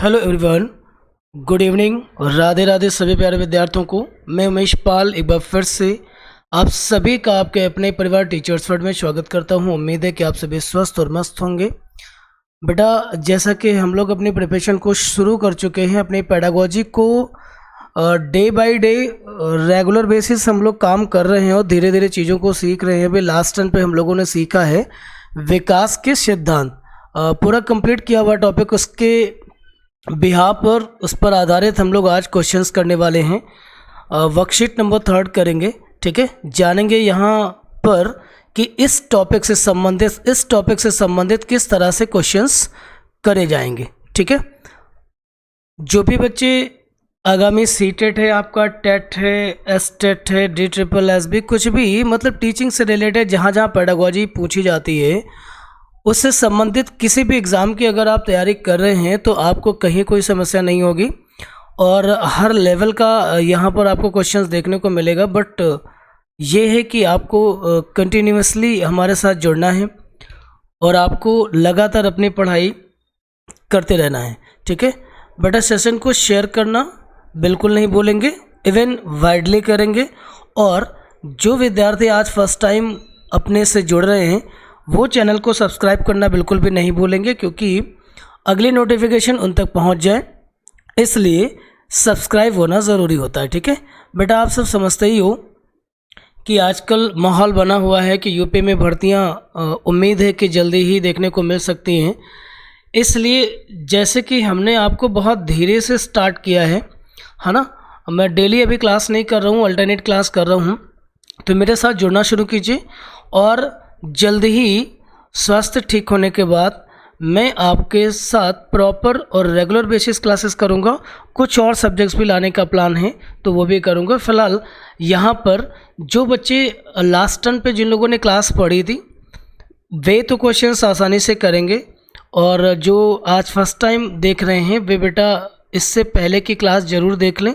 Hello everyone, good evening और राधे राधे सभी प्यारे विद्यार्थियों को। मैं उमेश पाल एक बार फिर से आप सभी का आपके अपने परिवार टीचर्स वर्ल्ड में स्वागत करता हूं। उम्मीद है कि आप सभी स्वस्थ और मस्त होंगे। बेटा, जैसा कि हम लोग अपनी प्रिपरेशन को शुरू कर चुके हैं, अपनी पेडागोजी को day by day regular basis हम लोग काम कर रहे हैं और धीरे धीरे चीज़ों को सीख रहे हैं। अभी लास्ट टर्न पे हम लोगों ने सीखा है विकास के सिद्धांत, पूरा कंप्लीट किया हुआ टॉपिक, उसके बिहार पर उस पर आधारित हम लोग आज क्वेश्चंस करने वाले हैं। वर्कशीट नंबर 3 करेंगे, ठीक है। जानेंगे यहाँ पर कि इस टॉपिक से संबंधित किस तरह से क्वेश्चंस करे जाएंगे, ठीक है। जो भी बच्चे आगामी सीटेट है, आपका टेट है, एसटेट है, DSSB, कुछ भी मतलब टीचिंग से रिलेटेड जहाँ जहाँ पेडागोजी पूछी जाती है उससे संबंधित किसी भी एग्ज़ाम की अगर आप तैयारी कर रहे हैं तो आपको कहीं कोई समस्या नहीं होगी और हर लेवल का यहाँ पर आपको क्वेश्चंस देखने को मिलेगा। बट ये है कि आपको कंटिन्यूसली हमारे साथ जुड़ना है और आपको लगातार अपनी पढ़ाई करते रहना है, ठीक है। बेटा, सेशन को शेयर करना बिल्कुल नहीं भूलेंगे, इवन वाइडली करेंगे। और जो विद्यार्थी आज फर्स्ट टाइम अपने से जुड़ रहे हैं वो चैनल को सब्सक्राइब करना बिल्कुल भी नहीं भूलेंगे, क्योंकि अगली नोटिफिकेशन उन तक पहुंच जाए, इसलिए सब्सक्राइब होना ज़रूरी होता है, ठीक है। बेटा, आप सब समझते ही हो कि आजकल माहौल बना हुआ है कि यूपी में भर्तियां उम्मीद है कि जल्दी ही देखने को मिल सकती हैं। इसलिए जैसे कि हमने आपको बहुत धीरे से स्टार्ट किया है ना। मैं डेली अभी क्लास नहीं कर रहा हूँ, अल्टरनेट क्लास कर रहा हूँ, तो मेरे साथ जुड़ना शुरू कीजिए। और जल्द ही स्वास्थ्य ठीक होने के बाद मैं आपके साथ प्रॉपर और रेगुलर बेसिस क्लासेस करूंगा। कुछ और सब्जेक्ट्स भी लाने का प्लान है तो वो भी करूंगा। फ़िलहाल यहाँ पर जो बच्चे लास्ट टर्न पे जिन लोगों ने क्लास पढ़ी थी वे तो क्वेश्चंस आसानी से करेंगे, और जो आज फर्स्ट टाइम देख रहे हैं वे बेटा इससे पहले की क्लास ज़रूर देख लें,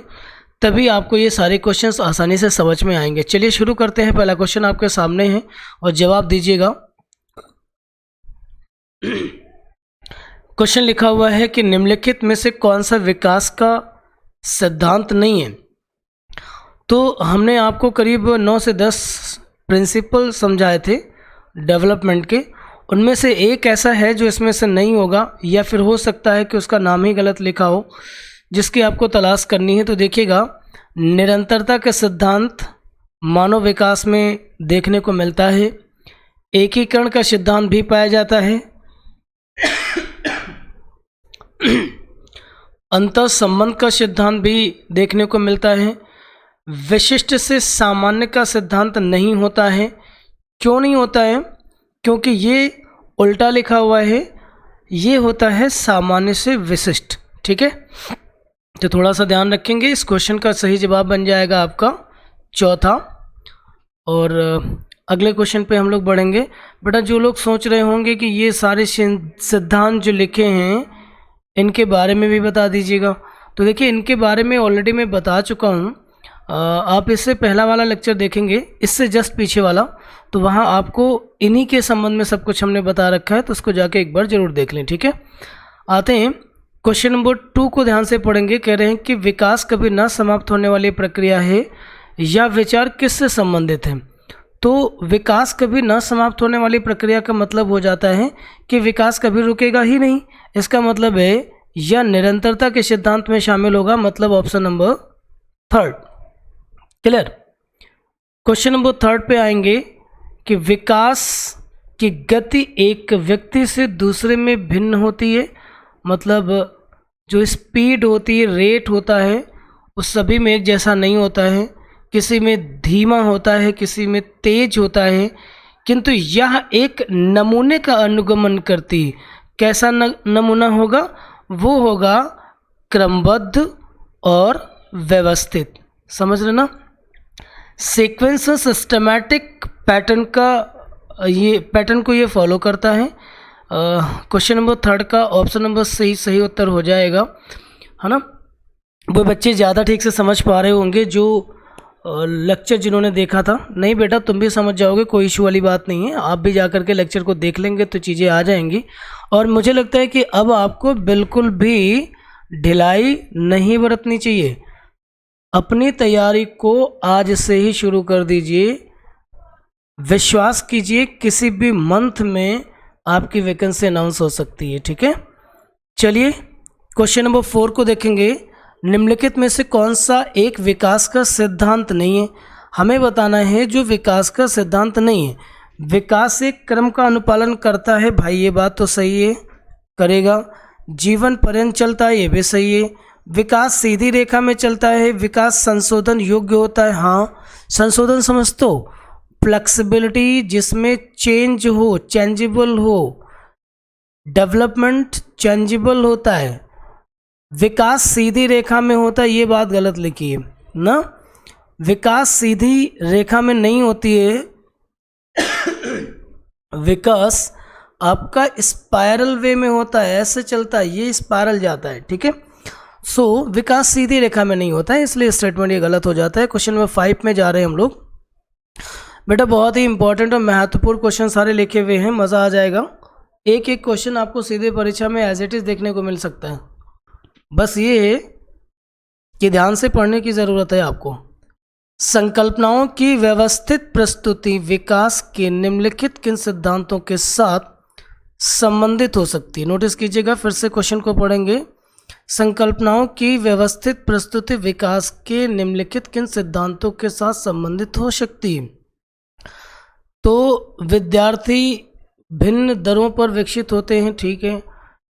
तभी आपको ये सारे क्वेश्चंस आसानी से समझ में आएंगे। चलिए शुरू करते हैं। पहला क्वेश्चन आपके सामने है और जवाब दीजिएगा। क्वेश्चन लिखा हुआ है कि निम्नलिखित में से कौन सा विकास का सिद्धांत नहीं है। तो हमने आपको करीब 9 से 10 प्रिंसिपल समझाए थे डेवलपमेंट के, उनमें से एक ऐसा है जो इसमें से नहीं होगा, या फिर हो सकता है कि उसका नाम ही गलत लिखा हो, जिसकी आपको तलाश करनी है। तो देखिएगा, निरंतरता का सिद्धांत मानव विकास में देखने को मिलता है। एकीकरण का सिद्धांत भी पाया जाता है। अंतर संबंध का सिद्धांत भी देखने को मिलता है। विशिष्ट से सामान्य का सिद्धांत नहीं होता है। क्यों नहीं होता है? क्योंकि ये उल्टा लिखा हुआ है, ये होता है सामान्य से विशिष्ट, ठीक है। तो थोड़ा सा ध्यान रखेंगे। इस क्वेश्चन का सही जवाब बन जाएगा आपका चौथा। और अगले क्वेश्चन पे हम लोग बढ़ेंगे। बेटा, जो लोग सोच रहे होंगे कि ये सारे सिद्धांत जो लिखे हैं इनके बारे में भी बता दीजिएगा, तो देखिए इनके बारे में ऑलरेडी मैं बता चुका हूँ। आप इससे पहला वाला लेक्चर देखेंगे, इससे जस्ट पीछे वाला, तो वहाँ आपको इन्हीं के संबंध में सब कुछ हमने बता रखा है, तो उसको जाके एक बार ज़रूर देख लें, ठीक है। आते हैं क्वेश्चन नंबर 2 को ध्यान से पढ़ेंगे। कह रहे हैं कि विकास कभी न समाप्त होने वाली प्रक्रिया है या विचार किससे संबंधित है। तो विकास कभी न समाप्त होने वाली प्रक्रिया का मतलब हो जाता है कि विकास कभी रुकेगा ही नहीं। इसका मतलब है यह निरंतरता के सिद्धांत में शामिल होगा, मतलब option number 3। Clear. Question number 3 पे आएंगे कि विकास की गति एक व्यक्ति से दूसरे में भिन्न होती है, मतलब जो स्पीड होती है, रेट होता है, वो सभी में एक जैसा नहीं होता है। किसी में धीमा होता है, किसी में तेज होता है, किंतु यह एक नमूने का अनुगमन करती है। कैसा नमूना होगा? वो होगा क्रमबद्ध और व्यवस्थित। समझ रहे ना? सीक्वेंस सिस्टमैटिक पैटर्न को ये फॉलो करता है। क्वेश्चन नंबर 3 का ऑप्शन नंबर सही उत्तर हो जाएगा, है ना। वो बच्चे ज़्यादा ठीक से समझ पा रहे होंगे जो लेक्चर जिन्होंने देखा था। नहीं बेटा, तुम भी समझ जाओगे, कोई इशू वाली बात नहीं है। आप भी जा कर के लेक्चर को देख लेंगे तो चीज़ें आ जाएंगी। और मुझे लगता है कि अब आपको बिल्कुल भी ढिलाई नहीं बरतनी चाहिए। अपनी तैयारी को आज से ही शुरू कर दीजिए। विश्वास कीजिए किसी भी मंथ में आपकी वैकेंसी अनाउंस हो सकती है। ठीक है, चलिए क्वेश्चन नंबर 4 को देखेंगे। निम्नलिखित में से कौन सा एक विकास का सिद्धांत नहीं है? हमें बताना है जो विकास का सिद्धांत नहीं है। विकास एक क्रम का अनुपालन करता है, भाई ये बात तो सही है, करेगा। जीवन पर्यंत चलता है, ये भी सही है। विकास सीधी रेखा में चलता है। विकास संशोधन योग्य होता है, हाँ। संशोधन समझ तो फ्लेक्सिबिलिटी, जिसमें चेंज हो, चेंजेबल हो। डेवलपमेंट चेंजेबल होता है। विकास सीधी रेखा में होता है, ये बात गलत लिखी है ना। विकास सीधी रेखा में नहीं होती है। विकास आपका स्पाइरल वे में होता है, ऐसे चलता है, ये स्पाइरल जाता है। ठीक है, सो विकास सीधी रेखा में नहीं होता है, इसलिए स्टेटमेंट ये गलत हो जाता है। क्वेश्चन नंबर 5 में जा रहे हैं हम लोग। बेटा बहुत ही इंपॉर्टेंट और महत्वपूर्ण क्वेश्चन सारे लिखे हुए हैं, मज़ा आ जाएगा। एक एक क्वेश्चन आपको सीधे परीक्षा में एज इट इज़ देखने को मिल सकता है। बस ये है कि ध्यान से पढ़ने की ज़रूरत है आपको। संकल्पनाओं की व्यवस्थित प्रस्तुति विकास के निम्नलिखित किन सिद्धांतों के साथ संबंधित हो सकती है? नोटिस कीजिएगा, फिर से क्वेश्चन को पढ़ेंगे। संकल्पनाओं की व्यवस्थित प्रस्तुति विकास के निम्नलिखित किन सिद्धांतों के साथ संबंधित हो सकती है? तो विद्यार्थी भिन्न दरों पर विकसित होते हैं, ठीक है।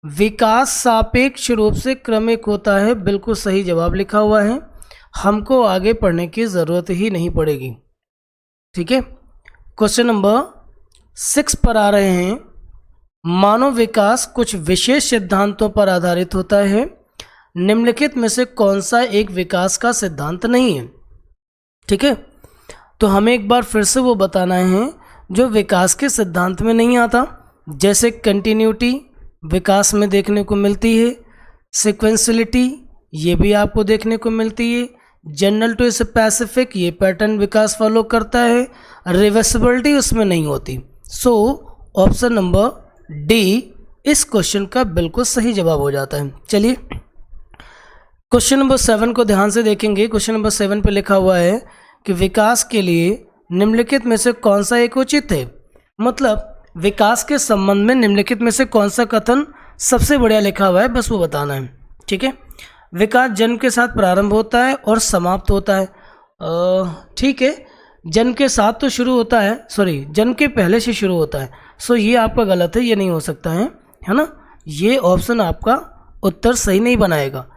विकास सापेक्ष रूप से क्रमिक होता है, बिल्कुल सही जवाब लिखा हुआ है। हमको आगे पढ़ने की ज़रूरत ही नहीं पड़ेगी। ठीक है, क्वेश्चन नंबर 6 पर आ रहे हैं। मानव विकास कुछ विशेष सिद्धांतों पर आधारित होता है। निम्नलिखित में से कौन सा एक विकास का सिद्धांत नहीं है? ठीक है, तो हमें एक बार फिर से वो बताना है जो विकास के सिद्धांत में नहीं आता। जैसे कंटिन्यूटी विकास में देखने को मिलती है, सिक्वेंशलिटी ये भी आपको देखने को मिलती है, जनरल टू स्पेसिफिक ये पैटर्न विकास फॉलो करता है, रिवर्सिबिलिटी उसमें नहीं होती। सो ऑप्शन नंबर डी इस क्वेश्चन का बिल्कुल सही जवाब हो जाता है। चलिए क्वेश्चन नंबर 7 को ध्यान से देखेंगे। क्वेश्चन नंबर 7 पे लिखा हुआ है कि विकास के लिए निम्नलिखित में से कौन सा एक उचित है? मतलब विकास के संबंध में निम्नलिखित में से कौन सा कथन सबसे बढ़िया लिखा हुआ है, बस वो बताना है। ठीक है, विकास जन्म के साथ प्रारंभ होता है और समाप्त होता है। ठीक है, जन्म के साथ तो शुरू होता है, सॉरी जन्म के पहले से शुरू होता है। सो ये आपका गलत है, ये नहीं हो सकता है ना। ये ऑप्शन आपका उत्तर सही नहीं बनाएगा।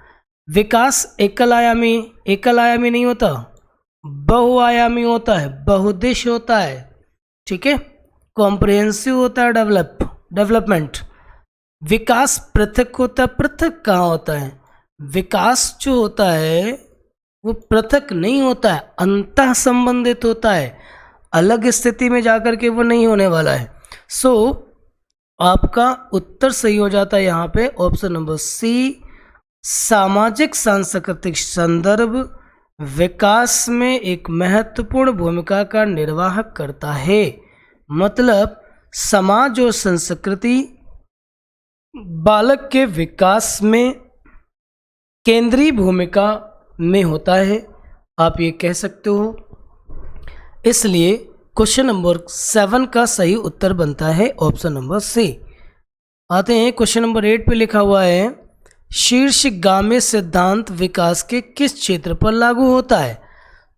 विकास एकल आयामी नहीं होता, बहुआयामी होता है, बहुदिश होता है। ठीक है, कॉम्प्रिहेंसिव होता है, डेवलपमेंट। विकास पृथक होता है, पृथक कहाँ होता है? विकास जो होता है वो पृथक नहीं होता है, अंतः संबंधित होता है, अलग स्थिति में जाकर के वो नहीं होने वाला है। सो आपका उत्तर सही हो जाता है यहाँ पे ऑप्शन नंबर सी। सामाजिक सांस्कृतिक संदर्भ विकास में एक महत्वपूर्ण भूमिका का निर्वाह करता है। मतलब समाज और संस्कृति बालक के विकास में केंद्रीय भूमिका में होता है, आप ये कह सकते हो। इसलिए क्वेश्चन नंबर 7 का सही उत्तर बनता है ऑप्शन नंबर सी। आते हैं क्वेश्चन नंबर 8 पे लिखा हुआ है शीर्षगामी सिद्धांत विकास के किस क्षेत्र पर लागू होता है?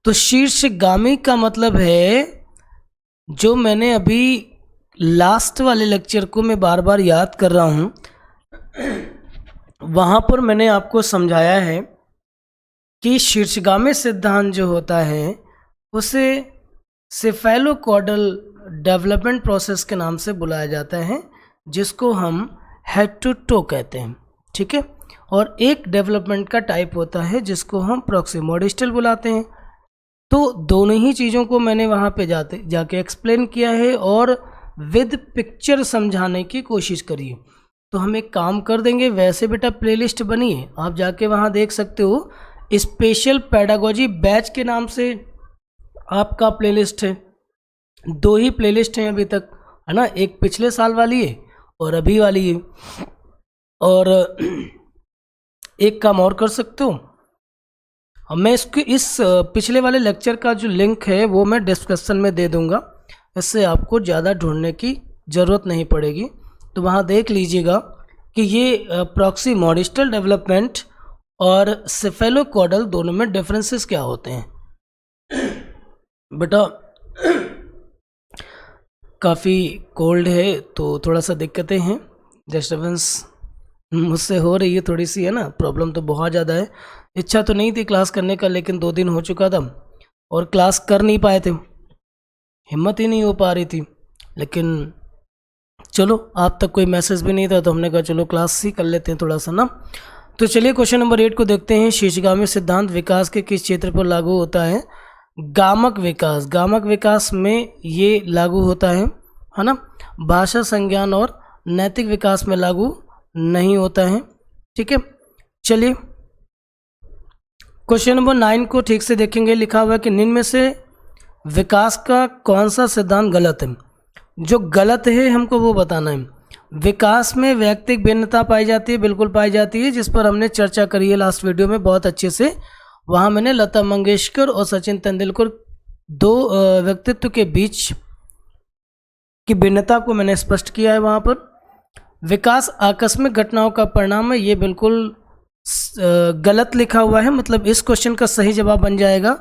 तो शीर्षगामी का मतलब है, जो मैंने अभी लास्ट वाले लेक्चर को मैं बार बार याद कर रहा हूँ, वहाँ पर मैंने आपको समझाया है कि शीर्षगामी सिद्धांत जो होता है उसे सेफेलोकॉर्डल डेवलपमेंट प्रोसेस के नाम से बुलाया जाता है, जिसको हम हेड टू टो कहते हैं। ठीक है, और एक डेवलपमेंट का टाइप होता है जिसको हम प्रॉक्सिमोडिस्टल बुलाते हैं। तो दोनों ही चीज़ों को मैंने वहाँ पे जाके एक्सप्लेन किया है और विद पिक्चर समझाने की कोशिश करी है। तो हम एक काम कर देंगे, वैसे बेटा प्लेलिस्ट बनी है, आप जाके वहाँ देख सकते हो। स्पेशल पेडागोजी बैच के नाम से आपका प्लेलिस्ट है, 2 ही प्लेलिस्ट हैं अभी तक, है ना। एक पिछले साल वाली है और अभी वाली है। और एक काम और कर सकते हो, मैं इस पिछले वाले लेक्चर का जो लिंक है वो मैं डिस्क्रिप्शन में दे दूंगा, इससे आपको ज़्यादा ढूंढने की ज़रूरत नहीं पड़ेगी। तो वहाँ देख लीजिएगा कि ये प्रॉक्सी मॉडिस्टल डेवलपमेंट और सेफेलोकॉडल दोनों में डिफरेंसेस क्या होते हैं। बेटा काफ़ी कोल्ड है तो थोड़ा सा दिक्कतें हैं, डिस्टर्बेंस मुझसे हो रही है थोड़ी सी, है ना, प्रॉब्लम तो बहुत ज़्यादा है। इच्छा तो नहीं थी क्लास करने का, लेकिन 2 दिन हो चुका था और क्लास कर नहीं पाए थे, हिम्मत ही नहीं हो पा रही थी। लेकिन चलो आप तक कोई मैसेज भी नहीं था तो हमने कहा चलो क्लास ही कर लेते हैं थोड़ा सा ना। तो चलिए क्वेश्चन नंबर 8 को देखते हैं। शीर्षगामी सिद्धांत विकास के किस क्षेत्र पर लागू होता है? गामक विकास। गामक विकास में ये लागू होता है ना। भाषा, संज्ञान और नैतिक विकास में लागू नहीं होता है। ठीक है, चलिए क्वेश्चन नंबर 9 को ठीक से देखेंगे। लिखा हुआ है कि निम्न में से विकास का कौन सा सिद्धांत गलत है? जो गलत है हमको वो बताना है। विकास में व्यक्तिगत भिन्नता पाई जाती है, बिल्कुल पाई जाती है, जिस पर हमने चर्चा करी है लास्ट वीडियो में बहुत अच्छे से। वहाँ मैंने लता मंगेशकर और सचिन तेंदुलकर 2 व्यक्तित्व के बीच की भिन्नता को मैंने स्पष्ट किया है। वहाँ पर विकास आकस्मिक घटनाओं का परिणाम है, ये बिल्कुल गलत लिखा हुआ है। मतलब इस क्वेश्चन का सही जवाब बन जाएगा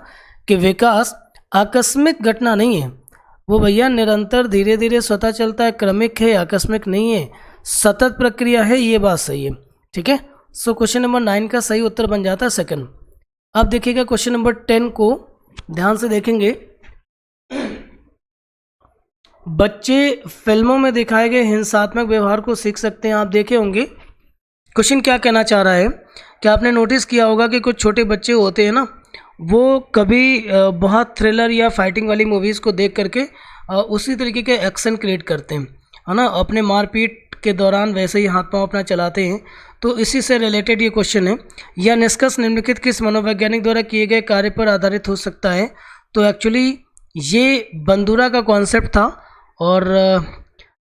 कि विकास आकस्मिक घटना नहीं है, वो भैया निरंतर धीरे धीरे स्वतः चलता है, क्रमिक है, आकस्मिक नहीं है, सतत प्रक्रिया है, ये बात सही है। ठीक है, सो क्वेश्चन नंबर 9 का सही उत्तर बन जाता है सेकंड। अब देखिएगा क्वेश्चन नंबर 10 को ध्यान से देखेंगे। बच्चे फिल्मों में दिखाए गए हिंसात्मक व्यवहार को सीख सकते हैं। आप देखे होंगे क्वेश्चन क्या कहना चाह रहा है कि आपने नोटिस किया होगा कि कुछ छोटे बच्चे होते हैं ना, वो कभी बहुत थ्रिलर या फाइटिंग वाली मूवीज़ को देख करके उसी तरीके के एक्शन क्रिएट करते हैं, है ना। अपने मारपीट के दौरान वैसे ही हाथ पांव अपना चलाते हैं। तो इसी से रिलेटेड ये क्वेश्चन है। यह निष्कर्ष निम्नलिखित किस मनोवैज्ञानिक द्वारा किए गए कार्य पर आधारित हो सकता है? तो एक्चुअली ये बंदूरा का कॉन्सेप्ट था और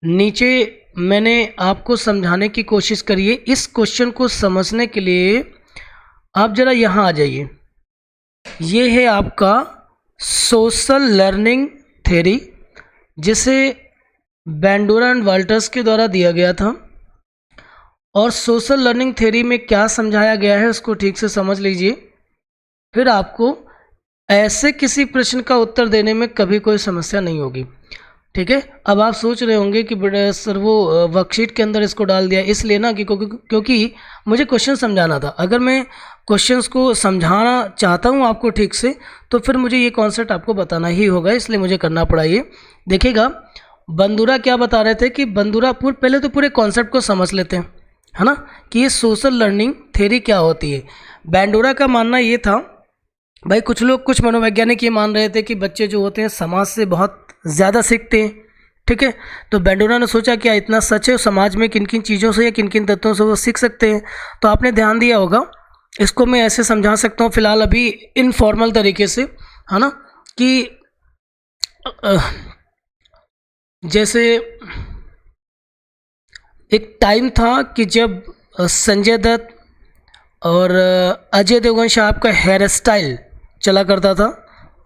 नीचे मैंने आपको समझाने की कोशिश करी है। इस क्वेश्चन को समझने के लिए आप ज़रा यहाँ आ जाइए। ये है आपका सोशल लर्निंग थ्योरी, जिसे बंदूरा एंड वाल्टर्स के द्वारा दिया गया था। और सोशल लर्निंग थ्योरी में क्या समझाया गया है उसको ठीक से समझ लीजिए, फिर आपको ऐसे किसी प्रश्न का उत्तर देने में कभी कोई समस्या नहीं होगी। ठीक है, अब आप सोच रहे होंगे कि बड़े सर वो वर्कशीट के अंदर इसको डाल दिया इसलिए ना कि क्योंकि मुझे क्वेश्चन समझाना था। अगर मैं क्वेश्चंस को समझाना चाहता हूँ आपको ठीक से, तो फिर मुझे ये कॉन्सेप्ट आपको बताना ही होगा, इसलिए मुझे करना पड़ा ये। देखिएगा बंदूरा क्या बता रहे थे कि बंदूरा पहले तो पूरे कॉन्सेप्ट को समझ लेते हैं, है ना, कि ये सोशल लर्निंग थ्योरी क्या होती है। बंदूरा का मानना ये था, भाई कुछ मनोवैज्ञानिक ये मान रहे थे कि बच्चे जो होते हैं समाज से बहुत ज़्यादा सीखते हैं। ठीक है, तो बंदूरा ने सोचा क्या इतना सच है, समाज में किन किन चीज़ों से या किन किन तत्वों से वो सीख सकते हैं। तो आपने ध्यान दिया होगा, इसको मैं ऐसे समझा सकता हूँ फिलहाल अभी इनफॉर्मल तरीके से, है ना, कि जैसे एक टाइम था कि जब संजय दत्त और अजय देवगन साहब का हेयर स्टाइल चला करता था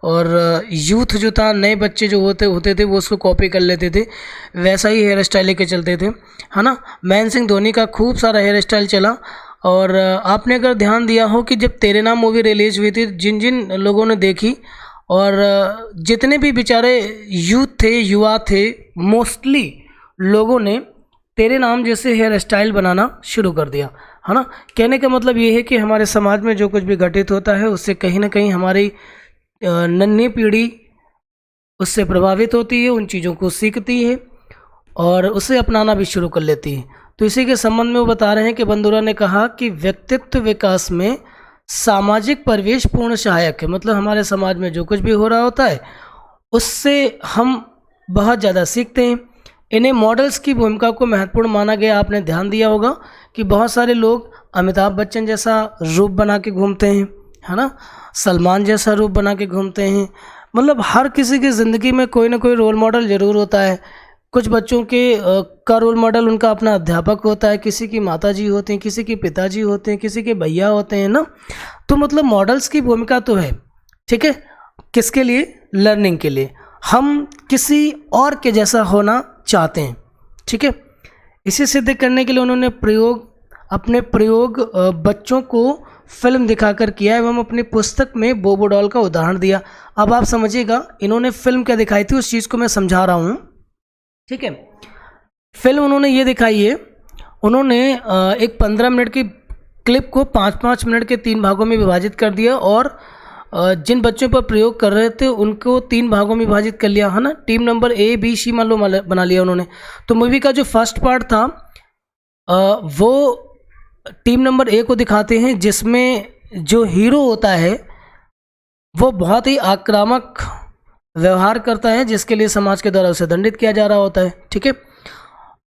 और यूथ जो था, नए बच्चे जो होते थे वो उसको कॉपी कर लेते थे, वैसा ही हेयर स्टाइल लेके चलते थे, है ना। महेंद्र सिंह धोनी का खूब सारा हेयर स्टाइल चला। और आपने अगर ध्यान दिया हो कि जब तेरे नाम मूवी रिलीज हुई थी, जिन जिन लोगों ने देखी और जितने भी बेचारे यूथ थे, युवा थे, मोस्टली लोगों ने तेरे नाम जैसे हेयर स्टाइल बनाना शुरू कर दिया, है ना। कहने का मतलब ये है कि हमारे समाज में जो कुछ भी घटित होता है उससे कहीं ना कहीं हमारी नन्ही पीढ़ी उससे प्रभावित होती है, उन चीज़ों को सीखती है और उसे अपनाना भी शुरू कर लेती है। तो इसी के संबंध में वो बता रहे हैं कि बंदूरा ने कहा कि व्यक्तित्व विकास में सामाजिक परिवेश पूर्ण सहायक है। मतलब हमारे समाज में जो कुछ भी हो रहा होता है उससे हम बहुत ज़्यादा सीखते हैं। इन्हें मॉडल्स की भूमिका को महत्वपूर्ण माना गया। आपने ध्यान दिया होगा कि बहुत सारे लोग अमिताभ बच्चन जैसा रूप बना के घूमते हैं, है ना, सलमान जैसा रूप बना के घूमते हैं। मतलब हर किसी की ज़िंदगी में कोई ना कोई रोल मॉडल ज़रूर होता है। कुछ बच्चों के का रोल मॉडल उनका अपना अध्यापक होता है, किसी की माताजी होते हैं, किसी के पिताजी होते हैं, किसी के भैया होते हैं ना। तो मतलब मॉडल्स की भूमिका तो है, ठीक है, किसके लिए? लर्निंग के लिए। हम किसी और के जैसा होना चाहते हैं, ठीक है। इसे सिद्ध करने के लिए उन्होंने अपने प्रयोग बच्चों को फिल्म दिखाकर किया एवं अपनी पुस्तक में बोबो डॉल का उदाहरण दिया। अब आप समझिएगा इन्होंने फिल्म क्या दिखाई थी, उस चीज़ को मैं समझा रहा हूँ, ठीक है। फिल्म उन्होंने ये दिखाई है, उन्होंने एक 15 मिनट की क्लिप को 5-5 मिनट के 3 भागों में विभाजित कर दिया और जिन बच्चों पर प्रयोग कर रहे थे उनको 3 भागों में विभाजित कर लिया, है ना। Team number A, B, C मान लो बना लिया उन्होंने। तो मूवी का जो फर्स्ट पार्ट था वो टीम नंबर A को दिखाते हैं, जिसमें जो हीरो होता है वो बहुत ही आक्रामक व्यवहार करता है, जिसके लिए समाज के द्वारा उसे दंडित किया जा रहा होता है, ठीक है।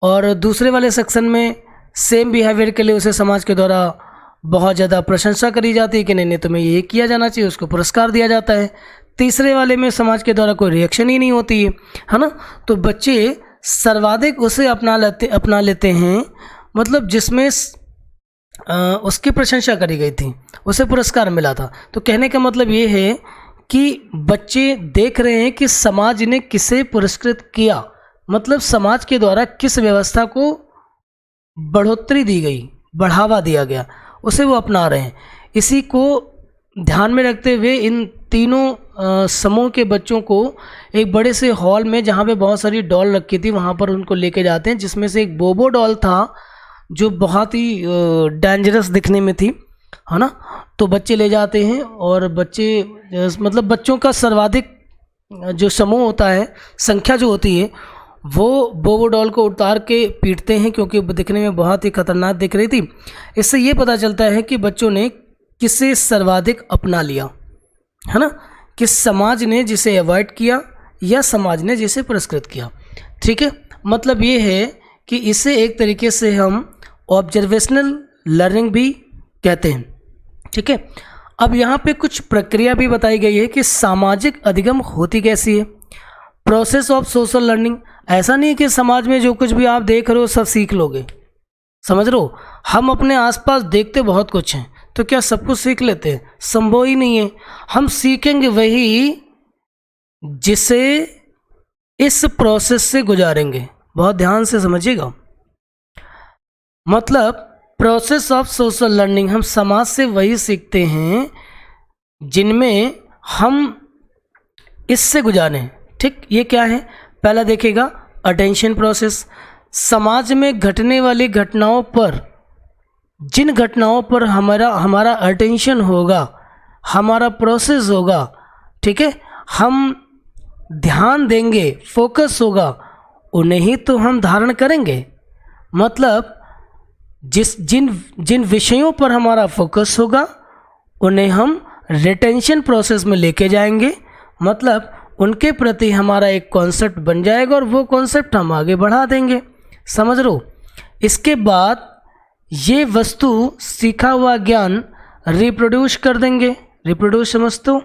और दूसरे वाले सेक्शन में सेम बिहेवियर के लिए उसे समाज के द्वारा बहुत ज़्यादा प्रशंसा करी जाती है कि नहीं तुम्हें ये किया जाना चाहिए, उसको पुरस्कार दिया जाता है। तीसरे वाले में समाज के द्वारा कोई रिएक्शन ही नहीं होती है ना। तो बच्चे सर्वाधिक उसे अपना लेते हैं, मतलब जिसमें उसकी प्रशंसा करी गई थी, उसे पुरस्कार मिला था। तो कहने का मतलब ये है कि बच्चे देख रहे हैं कि समाज ने किसे पुरस्कृत किया, मतलब समाज के द्वारा किस व्यवस्था को बढ़ोतरी दी गई, बढ़ावा दिया गया, उसे वो अपना रहे हैं। इसी को ध्यान में रखते हुए इन तीनों समूह के बच्चों को एक बड़े से हॉल में, जहाँ पे बहुत सारी डॉल रखी थी, वहाँ पर उनको लेके जाते हैं, जिसमें से एक बोबो डॉल था जो बहुत ही डेंजरस दिखने में थी, है ना। तो बच्चे ले जाते हैं और बच्चे मतलब बच्चों का सर्वाधिक जो समूह होता है, संख्या जो होती है, वो बोबो डॉल को उतार के पीटते हैं, क्योंकि दिखने में बहुत ही खतरनाक दिख रही थी। इससे ये पता चलता है कि बच्चों ने किसे सर्वाधिक अपना लिया, है ना, कि समाज ने जिसे अवॉइड किया या समाज ने जिसे पुरस्कृत किया, ठीक है। मतलब ये है कि इसे एक तरीके से हम ऑब्जर्वेशनल लर्निंग भी कहते हैं, ठीक है। अब यहाँ पे कुछ प्रक्रिया भी बताई गई है कि सामाजिक अधिगम होती कैसी है, प्रोसेस ऑफ सोशल लर्निंग। ऐसा नहीं कि समाज में जो कुछ भी आप देख रहे हो सब सीख लोगे, समझ रहे हो। हम अपने आसपास देखते बहुत कुछ हैं, तो क्या सब कुछ सीख लेते हैं? संभव ही नहीं है। हम सीखेंगे वही जिसे इस प्रोसेस से गुजारेंगे। बहुत ध्यान से समझिएगा, मतलब प्रोसेस ऑफ सोशल लर्निंग, हम समाज से वही सीखते हैं जिनमें हम इससे गुजारें, ठीक। ये क्या है? पहला देखिएगा अटेंशन प्रोसेस। समाज में घटने वाली घटनाओं पर, जिन घटनाओं पर हमारा अटेंशन होगा, हमारा प्रोसेस होगा, ठीक है, हम ध्यान देंगे, फोकस होगा, उन्हें ही तो हम धारण करेंगे। मतलब जिन विषयों पर हमारा फोकस होगा उन्हें हम रिटेंशन प्रोसेस में लेके जाएंगे, मतलब उनके प्रति हमारा एक कॉन्सेप्ट बन जाएगा और वो कॉन्सेप्ट हम आगे बढ़ा देंगे, समझ लो। इसके बाद ये वस्तु सीखा हुआ ज्ञान रिप्रोड्यूस कर देंगे, रिप्रोड्यूस समझते हो,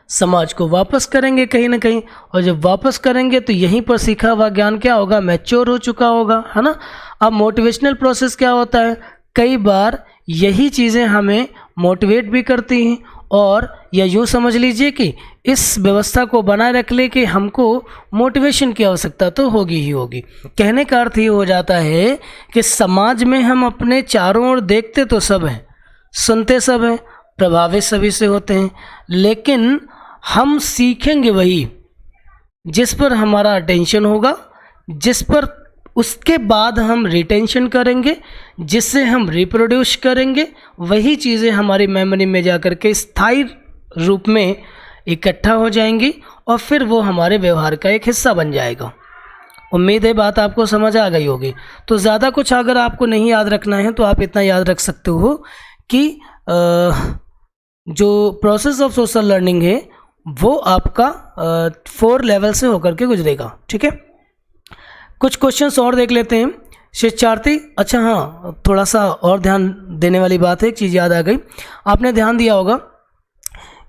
समाज को वापस करेंगे कहीं ना कहीं, और जब वापस करेंगे तो यहीं पर सीखा हुआ ज्ञान क्या होगा? मैच्योर हो चुका होगा, है ना। अब मोटिवेशनल प्रोसेस क्या होता है? कई बार यही चीज़ें हमें मोटिवेट भी करती हैं, और या यूँ समझ लीजिए कि इस व्यवस्था को बनाए रखने के हमको मोटिवेशन की आवश्यकता तो होगी ही होगी। कहने का अर्थ ये हो जाता है कि समाज में हम अपने चारों ओर देखते तो सब हैं, सुनते सब हैं, प्रभावित सभी से होते हैं, लेकिन हम सीखेंगे वही जिस पर हमारा अटेंशन होगा, जिस पर उसके बाद हम रिटेंशन करेंगे, जिससे हम रिप्रोड्यूस करेंगे, वही चीज़ें हमारी मेमोरी में जाकर के स्थायी रूप में इकट्ठा हो जाएंगी और फिर वो हमारे व्यवहार का एक हिस्सा बन जाएगा। उम्मीद है बात आपको समझ आ गई होगी। तो ज़्यादा कुछ अगर आपको नहीं याद रखना है तो आप इतना याद रख सकते हो कि जो प्रोसेस ऑफ सोशल लर्निंग है वो आपका 4 लेवल से होकर के गुजरेगा, ठीक है। कुछ क्वेश्चंस और देख लेते हैं शिक्षार्थी। अच्छा हाँ, थोड़ा सा और ध्यान देने वाली बात है, एक चीज़ याद आ गई। आपने ध्यान दिया होगा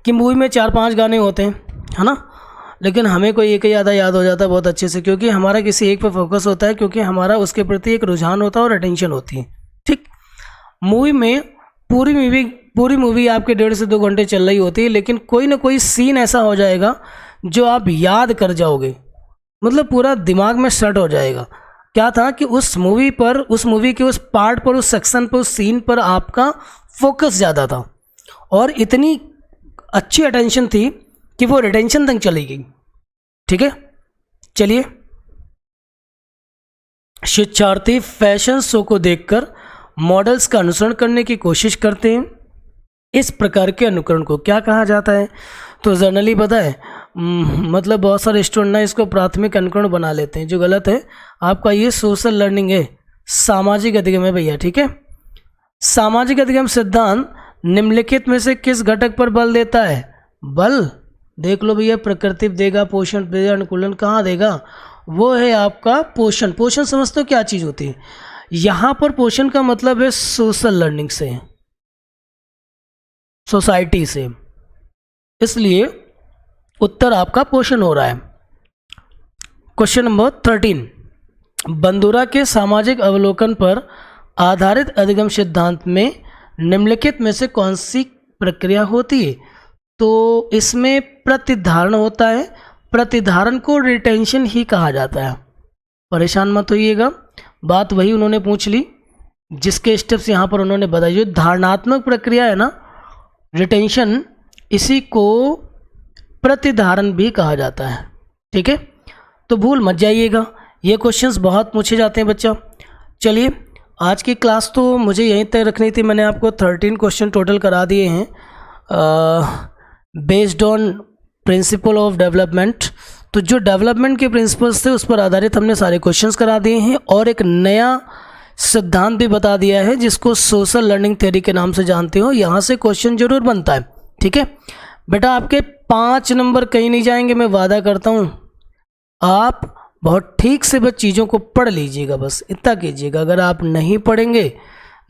कि मूवी में 4-5 गाने होते हैं, है ना। लेकिन हमें कोई एक ही आधा याद हो जाता है बहुत अच्छे से, क्योंकि हमारा किसी एक पर फोकस होता है, क्योंकि हमारा उसके प्रति एक रुझान होता है और अटेंशन होती है। ठीक, मूवी में पूरी मूवी आपके 1.5 से 2 घंटे चल रही होती है, लेकिन कोई ना कोई सीन ऐसा हो जाएगा जो आप याद कर जाओगे, मतलब पूरा दिमाग में सेट हो जाएगा। क्या था कि उस मूवी के उस पार्ट पर, उस सेक्शन पर, उस सीन पर आपका फोकस ज़्यादा था और इतनी अच्छी अटेंशन थी कि वो रिटेंशन तक चली गई। ठीक है, चलिए। शिक्षार्थी फैशन शो को देखकर मॉडल्स का अनुसरण करने की कोशिश करते हैं। इस प्रकार के अनुकरण को क्या कहा जाता है? तो जनरली पता है, मतलब बहुत सारे स्टूडेंट ना इसको प्राथमिक अनुकरण बना लेते हैं, जो गलत है। आपका ये सोशल लर्निंग है, सामाजिक अधिगम है भैया। ठीक है, सामाजिक अधिगम सिद्धांत निम्नलिखित में से किस घटक पर बल देता है? बल देख लो भैया, प्रकृति देगा, पोषण देगा, अनुकूलन कहाँ देगा? वो है आपका पोषण। पोषण समझते हो क्या चीज़ होती है? यहाँ पर पोषण का मतलब है सोशल लर्निंग से, सोसाइटी से, इसलिए उत्तर आपका पोषण हो रहा है। क्वेश्चन नंबर 13, बंदूरा के सामाजिक अवलोकन पर आधारित अधिगम सिद्धांत में निम्नलिखित में से कौन सी प्रक्रिया होती है? तो इसमें प्रतिधारण होता है। प्रतिधारण को रिटेंशन ही कहा जाता है, परेशान मत होइएगा, बात वही उन्होंने पूछ ली जिसके स्टेप्स यहाँ पर उन्होंने बताई। जो धारणात्मक प्रक्रिया है ना, रिटेंशन, इसी को प्रतिधारण भी कहा जाता है। ठीक है, तो भूल मत जाइएगा, ये क्वेश्चंस बहुत पूछे जाते हैं बच्चा। चलिए, आज की क्लास तो मुझे यहीं तक रखनी थी, मैंने आपको 13 क्वेश्चन टोटल करा दिए हैं based on principle of development. तो जो डेवलपमेंट के प्रिंसिपल्स थे उस पर आधारित हमने सारे क्वेश्चंस करा दिए हैं और एक नया सिद्धांत भी बता दिया है जिसको सोशल लर्निंग थ्योरी के नाम से जानते हो। यहाँ से क्वेश्चन जरूर बनता है। ठीक है बेटा, आपके 5 नंबर कहीं नहीं जाएंगे, मैं वादा करता हूँ। आप बहुत ठीक से बस चीज़ों को पढ़ लीजिएगा, बस इतना कीजिएगा। अगर आप नहीं पढ़ेंगे,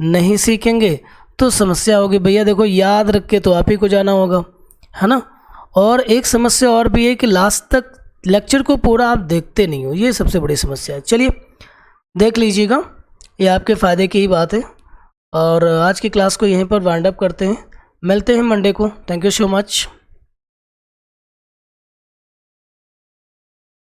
नहीं सीखेंगे तो समस्या होगी भैया। देखो, याद रख के तो आप ही को जाना होगा, है ना। और एक समस्या और भी है कि लास्ट तक लेक्चर को पूरा आप देखते नहीं हो, ये सबसे बड़ी समस्या है। चलिए देख लीजिएगा, ये आपके फ़ायदे की ही बात है। और आज की क्लास को यहीं पर वाइंड अप करते हैं, मिलते हैं मंडे को। Thank you so much.